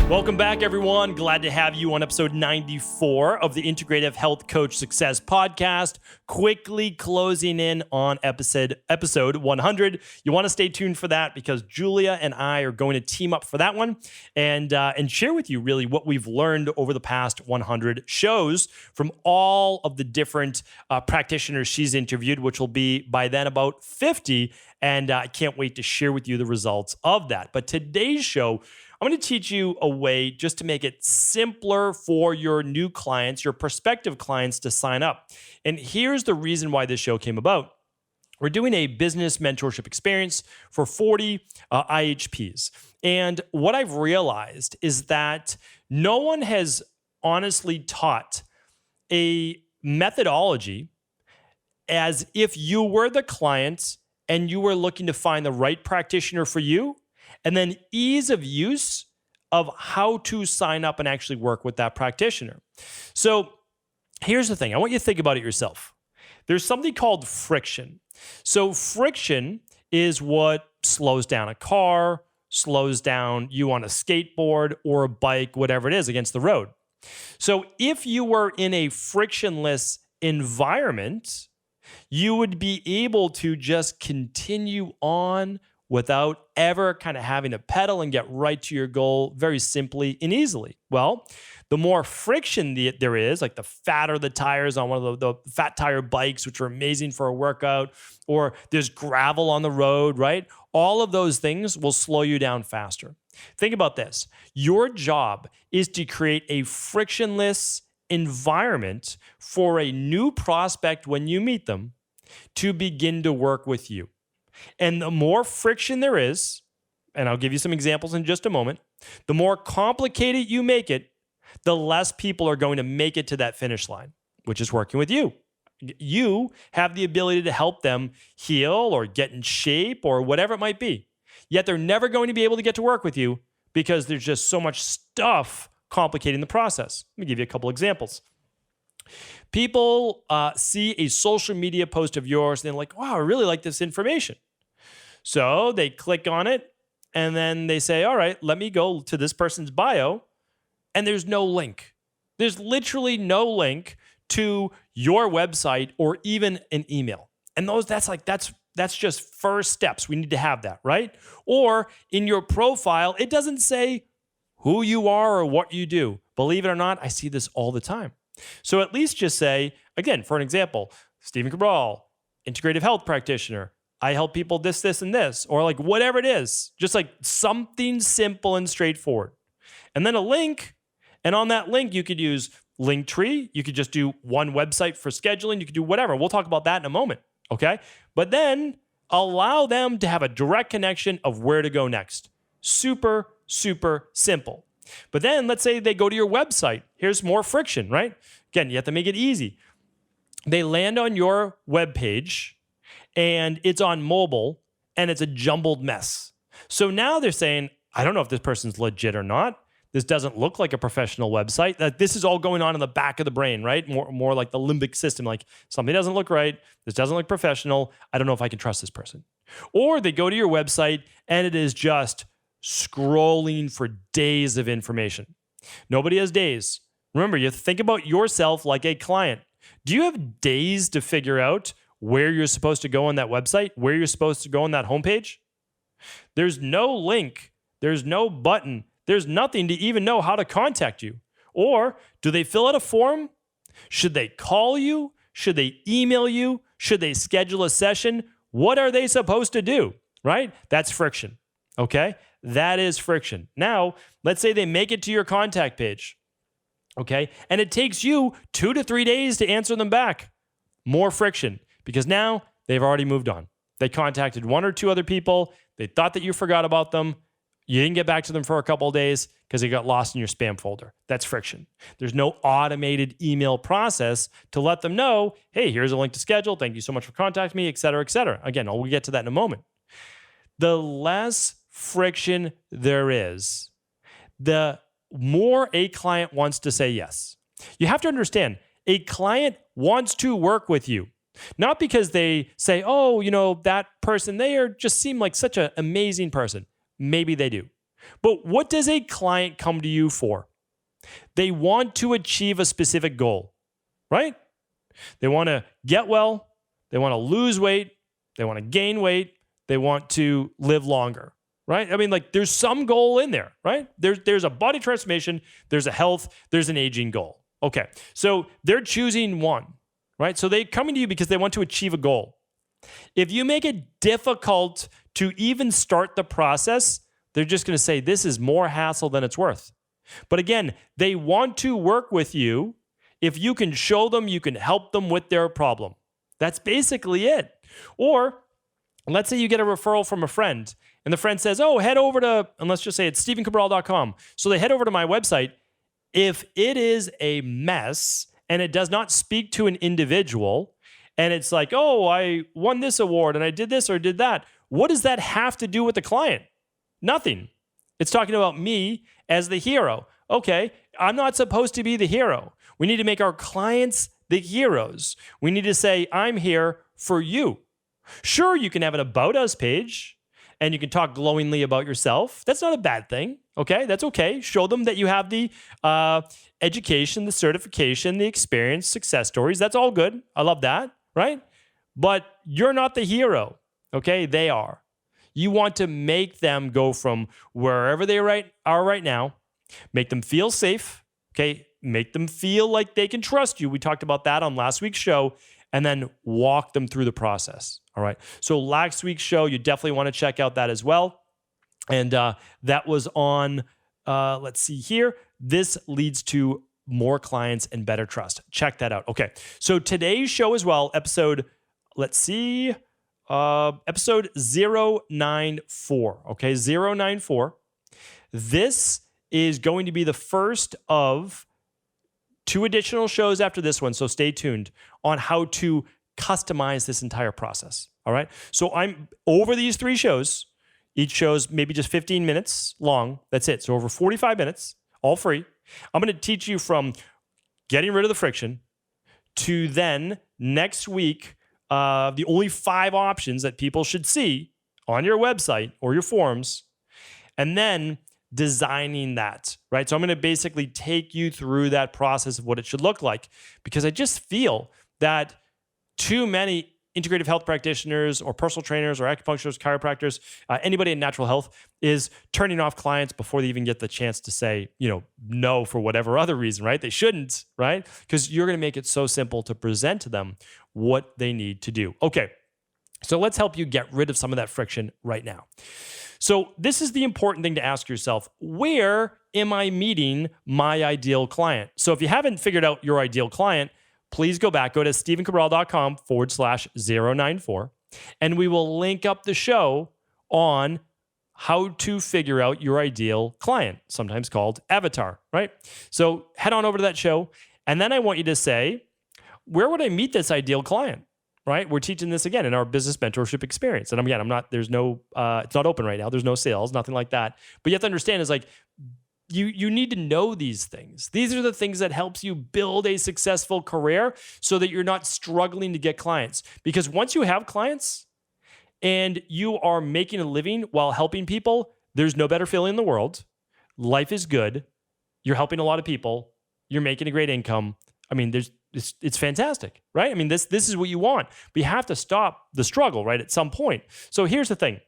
Welcome back, everyone. Glad to have you on episode 94 of the Integrative Health Coach Success Podcast. Quickly closing in on episode 100. You want to stay tuned for that because Julia and I are going to team up for that one and share with you really what we've learned over the past 100 shows from all of the different practitioners she's interviewed, which will be by then about 50. And I can't wait to share with you the results of that. But today's show, I'm going to teach you a way just to make it simpler for your new clients, your prospective clients to sign up. And here's the reason why this show came about. We're doing a business mentorship experience for 40 IHPs. And what I've realized is that no one has honestly taught a methodology as if you were the client and you were looking to find the right practitioner for you, and then ease of use of how to sign up and actually work with that practitioner. So here's the thing. I want you to think about it yourself. There's something called friction. So friction is what slows down a car, slows down you on a skateboard or a bike, whatever it is, against the road. So if you were in a frictionless environment, you would be able to just continue on without ever kind of having to pedal and get right to your goal very simply and easily. Well, the more friction there is, like the fatter the tires on one of the fat tire bikes, which are amazing for a workout, or there's gravel on the road, right? All of those things will slow you down faster. Think about this. Your job is to create a frictionless environment for a new prospect when you meet them to begin to work with you. And the more friction there is, and I'll give you some examples in just a moment, the more complicated you make it, the less people are going to make it to that finish line, which is working with you. You have the ability to help them heal or get in shape or whatever it might be. Yet they're never going to be able to get to work with you because there's just so much stuff complicating the process. Let me give you a couple examples. People see a social media post of yours and they're like, wow, I really like this information. So they click on it and then they say, all right, let me go to this person's bio. And there's no link. There's literally no link to your website or even an email. And that's just first steps. We need to have that, right? Or in your profile, it doesn't say who you are or what you do. Believe it or not, I see this all the time. So at least just say, again, for an example, Stephen Cabral, Integrative Health Practitioner. I help people this, and this, or like whatever it is, just like something simple and straightforward. And then a link. And on that link, you could use Linktree. You could just do one website for scheduling. You could do whatever. We'll talk about that in a moment. Okay. But then allow them to have a direct connection of where to go next. Super, super simple. But then let's say they go to your website. Here's more friction, right? Again, you have to make it easy. They land on your webpage and it's on mobile and it's a jumbled mess. So now they're saying, I don't know if this person's legit or not. This doesn't look like a professional website. That this is all going on in the back of the brain, right? More like the limbic system, like something doesn't look right. This doesn't look professional. I don't know if I can trust this person. Or they go to your website and it is just scrolling for days of information. Nobody has days. Remember, you have to think about yourself like a client. Do you have days to figure out where you're supposed to go on that website, where you're supposed to go on that homepage? There's no link. There's no button. There's nothing to even know how to contact you. Or do they fill out a form? Should they call you? Should they email you? Should they schedule a session? What are they supposed to do, right? That's friction, okay? That is friction. Now, let's say they make it to your contact page, okay? And it takes you 2 to 3 days to answer them back. More friction because now they've already moved on. They contacted 1 or 2 other people. They thought that you forgot about them. You didn't get back to them for a couple of days because they got lost in your spam folder. That's friction. There's no automated email process to let them know, hey, here's a link to schedule. Thank you so much for contacting me, et cetera, et cetera. Again, we'll get to that in a moment. The less friction there is, the more a client wants to say yes. You have to understand, a client wants to work with you. Not because they say, oh, that person, they just seem like such an amazing person. Maybe they do. But what does a client come to you for? They want to achieve a specific goal, right? They want to get well. They want to lose weight. They want to gain weight. They want to live longer, right? I mean, like there's some goal in there, right? There's a body transformation. There's a health. There's an aging goal. Okay. So they're choosing one, right? So they're coming to you because they want to achieve a goal. If you make it difficult to even start the process, they're just going to say, this is more hassle than it's worth. But again, they want to work with you if you can show them you can help them with their problem. That's basically it. Or let's say you get a referral from a friend and the friend says, oh, head over to, and let's just say it's StephenCabral.com. So they head over to my website. If it is a mess and it does not speak to an individual and it's like, oh, I won this award and I did this or did that, what does that have to do with the client? Nothing. It's talking about me as the hero. Okay, I'm not supposed to be the hero. We need to make our clients the heroes. We need to say, I'm here for you. Sure, you can have an About Us page and you can talk glowingly about yourself. That's not a bad thing. Okay, that's okay. Show them that you have the education, the certification, the experience, success stories. That's all good. I love that, right? But you're not the hero. Okay, they are. You want to make them go from wherever they are right now, make them feel safe, okay? Make them feel like they can trust you. We talked about that on last week's show, and then walk them through the process, all right? So last week's show, you definitely want to check out that as well. And that was on, let's see here. This leads to more clients and better trust. Check that out. Okay, so today's show as well, episode 094, okay, 094. This is going to be the first of 2 additional shows after this one, so stay tuned on how to customize this entire process, all right? So I'm over these 3 shows. Each show's maybe just 15 minutes long. That's it. So over 45 minutes, all free. I'm going to teach you from getting rid of the friction to then next week, the only 5 options that people should see on your website or your forums, and then designing that, right? So I'm going to basically take you through that process of what it should look like, because I just feel that too many integrative health practitioners or personal trainers or acupuncturists, chiropractors, anybody in natural health is turning off clients before they even get the chance to say, no for whatever other reason, right? They shouldn't, right? Because you're going to make it so simple to present to them what they need to do. Okay, so let's help you get rid of some of that friction right now. So this is the important thing to ask yourself. Where am I meeting my ideal client? So if you haven't figured out your ideal client, please go to StephenCabral.com/094, and we will link up the show on how to figure out your ideal client, sometimes called avatar, right? So head on over to that show, and then I want you to say, where would I meet this ideal client, right? We're teaching this again in our business mentorship experience. And again, it's not open right now. There's no sales, nothing like that. But you have to understand is like, you need to know these things. These are the things that helps you build a successful career so that you're not struggling to get clients. Because once you have clients and you are making a living while helping people, there's no better feeling in the world. Life is good. You're helping a lot of people. You're making a great income. I mean, it's fantastic, right? I mean, this is what you want. But you have to stop the struggle, right, at some point. So here's the thing.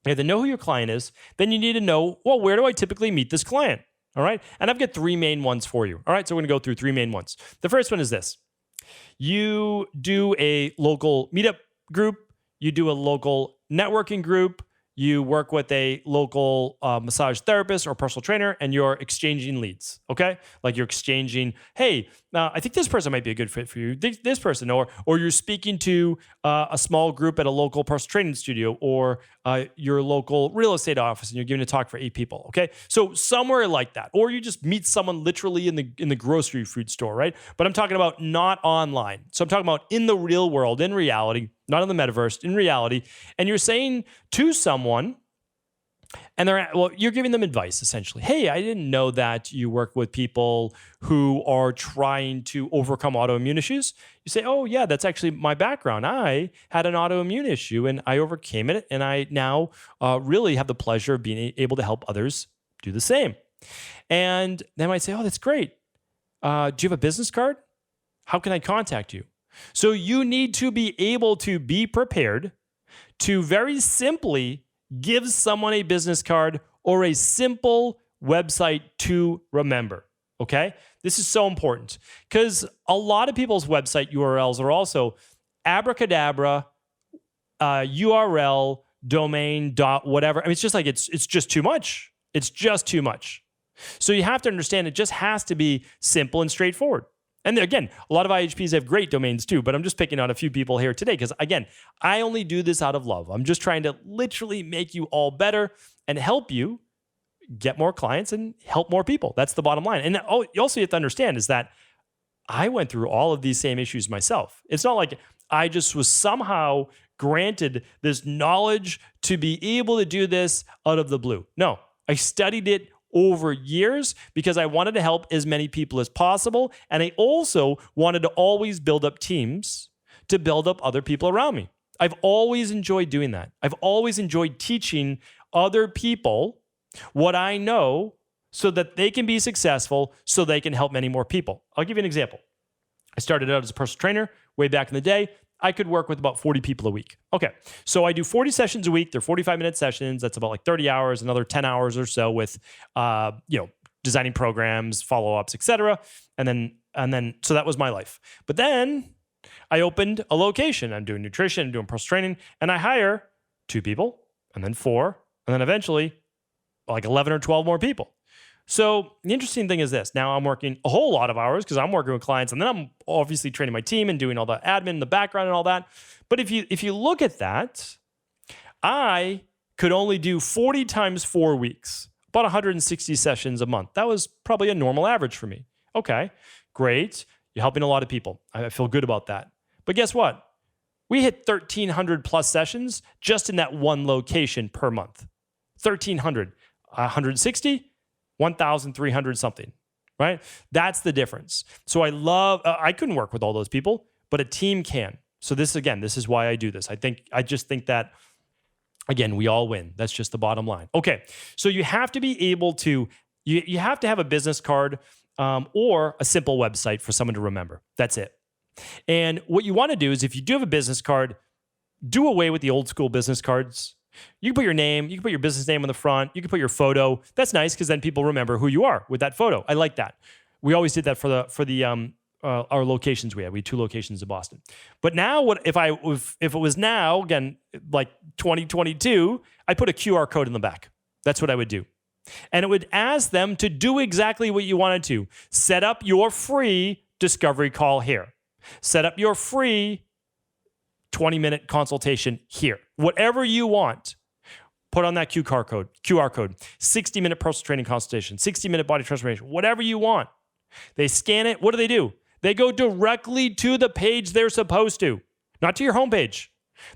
You have to know who your client is. Then you need to know, well, where do I typically meet this client? All right. And I've got 3 main ones for you. All right. So we're going to go through 3 main ones. The first one is this. You do a local meetup group. You do a local networking group. You work with a local massage therapist or personal trainer, and you're exchanging leads, okay? Like you're exchanging, hey, I think this person might be a good fit for you, this person, or you're speaking to a small group at a local personal training studio or your local real estate office, and you're giving a talk for 8 people, okay? So somewhere like that, or you just meet someone literally in the grocery food store, right? But I'm talking about not online. So I'm talking about in the real world, in reality, not in the metaverse, in reality. And you're saying to someone, And you're giving them advice essentially. Hey, I didn't know that you work with people who are trying to overcome autoimmune issues. You say, oh, yeah, that's actually my background. I had an autoimmune issue and I overcame it. And I now really have the pleasure of being able to help others do the same. And they might say, oh, that's great. Do you have a business card? How can I contact you? So you need to be able to be prepared to very simply give someone a business card or a simple website to remember. Okay? This is so important because a lot of people's website URLs are also abracadabra, URL, domain, dot, whatever. I mean, it's just like, it's just too much. It's just too much. So you have to understand it just has to be simple and straightforward. And again, a lot of IHPs have great domains too, but I'm just picking on a few people here today because, again, I only do this out of love. I'm just trying to literally make you all better and help you get more clients and help more people. That's the bottom line. And you also have to understand is that I went through all of these same issues myself. It's not like I just was somehow granted this knowledge to be able to do this out of the blue. No, I studied it over years because I wanted to help as many people as possible. And I also wanted to always build up teams to build up other people around me. I've always enjoyed doing that. I've always enjoyed teaching other people what I know so that they can be successful, so they can help many more people. I'll give you an example. I started out as a personal trainer way back in the day. I could work with about 40 people a week. Okay, so I do 40 sessions a week. They're 45-minute sessions. That's about like 30 hours, another 10 hours or so with, designing programs, follow-ups, etc. And then, so that was my life. But then I opened a location. I'm doing nutrition, I'm doing personal training, and I hire 2 people, and then 4, and then eventually like 11 or 12 more people. So the interesting thing is this. Now I'm working a whole lot of hours because I'm working with clients, and then I'm obviously training my team and doing all the admin in the background and all that. But if you look at that, I could only do 40 times 4 weeks, about 160 sessions a month. That was probably a normal average for me. Okay, great. You're helping a lot of people. I feel good about that. But guess what? We hit 1,300 plus sessions just in that one location per month. 1,300, 160. 1,300 something, right? That's the difference. So I couldn't work with all those people, but a team can. So this is why I do this. I just think that, again, we all win. That's just the bottom line. Okay. So you have to be able to, you have to have a business card or a simple website for someone to remember. That's it. And what you want to do is if you do have a business card, do away with the old school business cards. You can put your name, you can put your business name on the front, you can put your photo. That's nice because then people remember who you are with that photo. I like that. We always did that for our locations we had. We had 2 locations in Boston. But now if it was now, again, like 2022, I put a QR code in the back. That's what I would do. And it would ask them to do exactly what you wanted to. Set up your free discovery call here. Set up your free 20-minute consultation here. Whatever you want, put on that QR code, 60-minute personal training consultation, 60-minute body transformation, whatever you want. They scan it. What do? They go directly to the page they're supposed to, not to your homepage.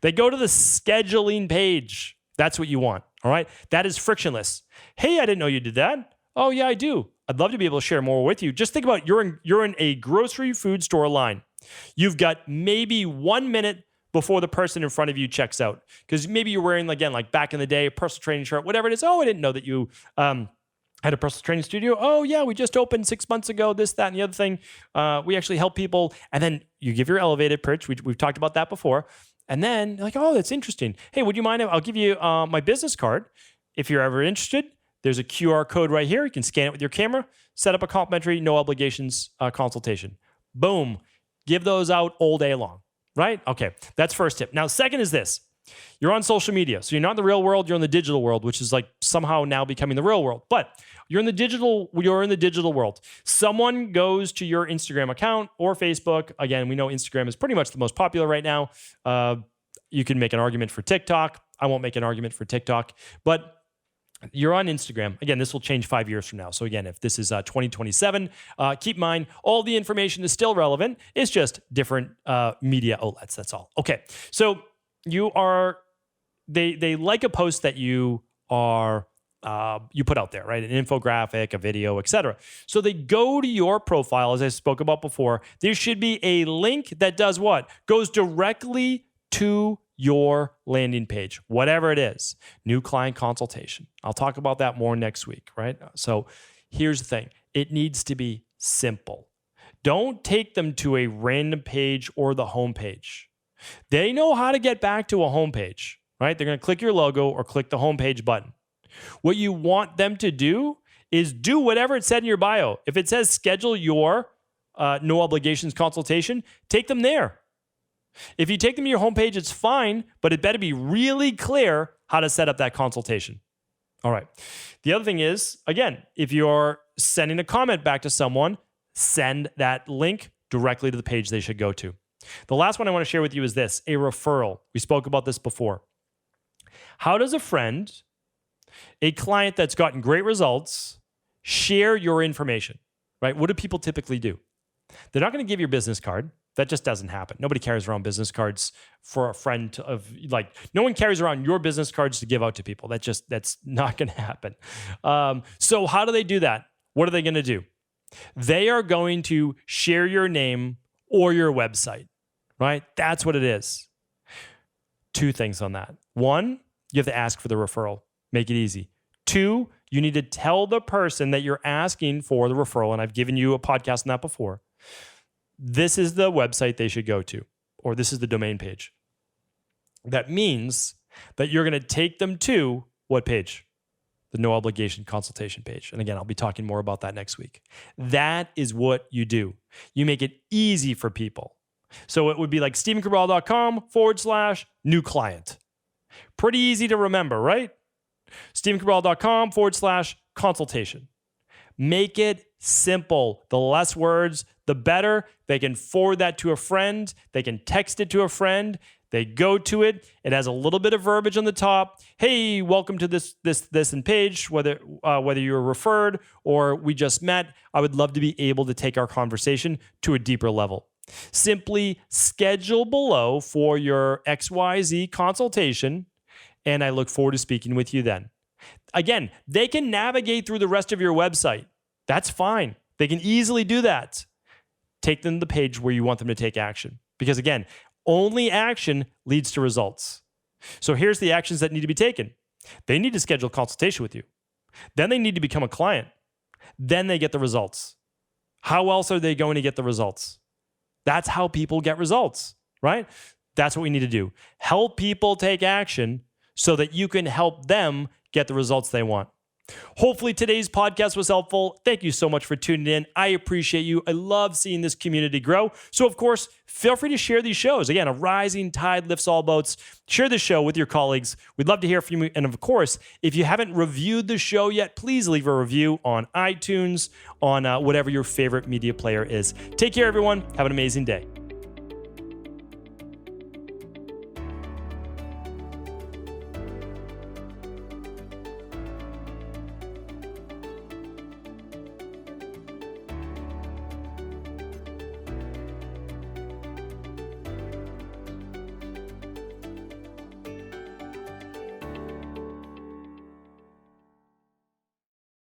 They go to the scheduling page. That's what you want, all right? That is frictionless. Hey, I didn't know you did that. Oh, yeah, I do. I'd love to be able to share more with you. Just think about you're in a grocery food store line. You've got maybe 1 minute before the person in front of you checks out. Because maybe you're wearing, again, like back in the day, a personal training shirt, whatever it is. Oh, I didn't know that you had a personal training studio. Oh, yeah, we just opened 6 months ago, this, that, and the other thing. We actually help people. And then you give your elevated pitch. We've talked about that before. And then you're like, oh, that's interesting. Hey, would you mind if I'll give you my business card. If you're ever interested, there's a QR code right here. You can scan it with your camera, set up a complimentary, no obligations consultation. Boom. Give those out all day long. Right? Okay, that's first tip. Now, second is this. You're on social media. So you're not in the real world, you're in the digital world, which is like somehow now becoming the real world. But you're in the digital world. Someone goes to your Instagram account or Facebook. Again, we know Instagram is pretty much the most popular right now. You can make an argument for TikTok. I won't make an argument for TikTok, but you're on Instagram. Again, this will change 5 years from now. So again, if this is 2027, keep in mind, all the information is still relevant. It's just different media outlets. That's all. Okay. So they like a post that you you put out there, right? An infographic, a video, etc. So they go to your profile, as I spoke about before. There should be a link that does what? Goes directly to your landing page, whatever it is. New client consultation. I'll talk about that more next week, right? So here's the thing. It needs to be simple. Don't take them to a random page or the homepage. They know how to get back to a homepage, right? They're going to click your logo or click the homepage button. What you want them to do is do whatever it said in your bio. If it says schedule your no obligations consultation, take them there. If you take them to your homepage, it's fine, but it better be really clear how to set up that consultation. All right. The other thing is, again, if you're sending a comment back to someone, send that link directly to the page they should go to. The last one I want to share with you is this, a referral. We spoke about this before. How does a friend, a client that's gotten great results, share your information, right? What do people typically do? They're not going to give your business card. That just doesn't happen. Nobody carries around business cards for a friend no one carries around your business cards to give out to people. That's not going to happen. So how do they do that? What are they going to do? They are going to share your name or your website, right? That's what it is. Two things on that. One, you have to ask for the referral. Make it easy. Two, you need to tell the person that you're asking for the referral, and I've given you a podcast on that before. This is the website they should go to, or this is the domain page. That means that you're going to take them to what page? The no obligation consultation page. And again, I'll be talking more about that next week. That is what you do. You make it easy for people. So it would be like stephencabral.com/new client. Pretty easy to remember, right? stephencabral.com/consultation. Make it simple. The less words, the better. They can forward that to a friend. They can text it to a friend. They go to it. It has a little bit of verbiage on the top. Hey, welcome to this and page. Whether you're referred or we just met, I would love to be able to take our conversation to a deeper level. Simply schedule below for your XYZ consultation, and I look forward to speaking with you then. Again, they can navigate through the rest of your website. That's fine. They can easily do that. Take them to the page where you want them to take action. Because again, only action leads to results. So here's the actions that need to be taken. They need to schedule a consultation with you. Then they need to become a client. Then they get the results. How else are they going to get the results? That's how people get results, right? That's what we need to do. Help people take action so that you can help them get the results they want. Hopefully today's podcast was helpful. Thank you so much for tuning in. I appreciate you. I love seeing this community grow. So of course, feel free to share these shows. Again, a rising tide lifts all boats. Share the show with your colleagues. We'd love to hear from you. And of course, if you haven't reviewed the show yet, please leave a review on iTunes, on whatever your favorite media player is. Take care, everyone. Have an amazing day.